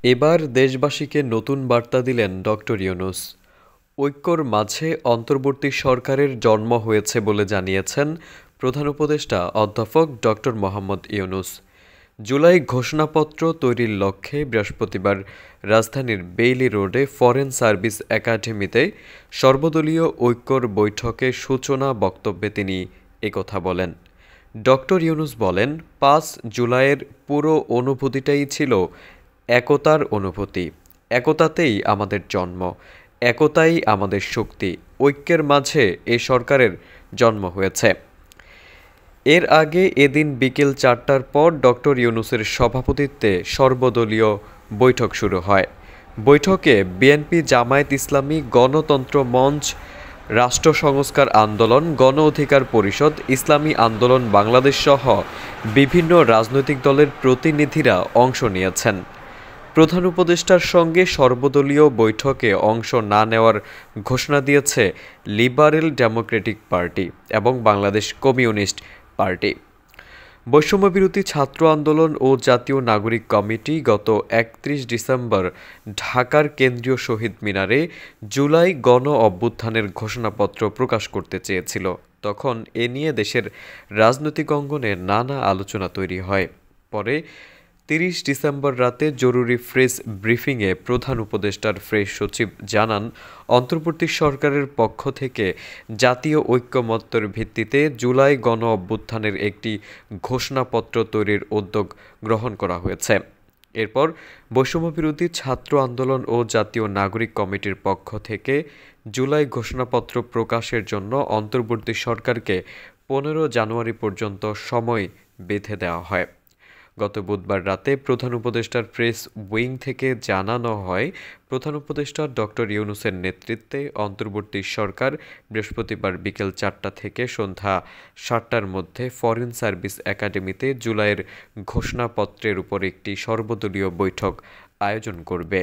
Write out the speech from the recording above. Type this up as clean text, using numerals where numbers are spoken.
এবার দেশবাসীকে নতুন বার্তা দিলেন ডক্টর ইউনূস। ঐক্যর মাঝে অন্তর্বর্তী সরকারের জন্ম হয়েছে বলে জানিয়েছেন প্রধান উপদেষ্টা অধ্যাপক ডক্টর মোহাম্মদ ইউনূস। জুলাই ঘোষণাপত্র তৈরির লক্ষ্যে বৃহস্পতিবার রাজধানীর বেইলি রোডে ফরেন সার্ভিস একাডেমিতে সর্বদলীয় ঐক্যর বৈঠকে সূচনা বক্তব্যে তিনি একথা বলেন। ডক্টর ইউনূস বলেন, ৫ জুলাইয়ের পুরো অনুভূতিটাই ছিল একতার অনুভূতি। একতাতেই আমাদের জন্ম, একতাই আমাদের শক্তি। ঐক্যের মাঝে এ সরকারের জন্ম হয়েছে। এর আগে এদিন বিকেল ৪টার পর ডক্টর ইউনূসের সভাপতিত্বে সর্বদলীয় বৈঠক শুরু হয়। বৈঠকে বিএনপি, জামায়াত ইসলামী, গণতন্ত্র মঞ্চ, রাষ্ট্র সংস্কার আন্দোলন, গণ অধিকার পরিষদ, ইসলামী আন্দোলন বাংলাদেশ সহ বিভিন্ন রাজনৈতিক দলের প্রতিনিধিরা অংশ নিয়েছেন। প্রধান উপদেষ্টার সঙ্গে সর্বদলীয় বৈঠকে অংশ না নেওয়ার ঘোষণা দিয়েছে লিবারেল ডেমোক্রেটিক পার্টি এবং বাংলাদেশ কমিউনিস্ট পার্টি। বৈষম্যবিরোধী ছাত্র আন্দোলন ও জাতীয় নাগরিক কমিটি গত ৩১ ডিসেম্বর ঢাকার কেন্দ্রীয় শহীদ মিনারে জুলাই গণ অভ্যুত্থানের ঘোষণাপত্র প্রকাশ করতে চেয়েছিল। তখন এ নিয়ে দেশের রাজনৈতিক অঙ্গনে নানা আলোচনা তৈরি হয়। পরে ৩০ ডিসেম্বর রাতে জরুরি প্রেস ব্রিফিংয়ে প্রধান উপদেষ্টার প্রেস সচিব জানান, অন্তর্বর্তী সরকারের পক্ষ থেকে জাতীয় ঐক্যমত্যের ভিত্তিতে জুলাই গণ অভ্যুত্থানের একটি ঘোষণাপত্র তৈরির উদ্যোগ গ্রহণ করা হয়েছে। এরপর বৈষম্যবিরোধী ছাত্র আন্দোলন ও জাতীয় নাগরিক কমিটির পক্ষ থেকে জুলাই ঘোষণাপত্র প্রকাশের জন্য অন্তর্বর্তী সরকারকে ১৫ জানুয়ারি পর্যন্ত সময় বেঁধে দেওয়া হয়। গত বুধবার রাতে প্রধান উপদেষ্টার প্রেস উইং থেকে জানানো হয়, প্রধান উপদেষ্টা ডক্টর ইউনূসের নেতৃত্বে অন্তর্বর্তী সরকার বৃহস্পতিবার বিকেল ৪টা থেকে সন্ধ্যা ৭টার মধ্যে ফরেন সার্ভিস একাডেমিতে জুলাইয়ের ঘোষণাপত্রের উপর একটি সর্বদলীয় বৈঠক আয়োজন করবে।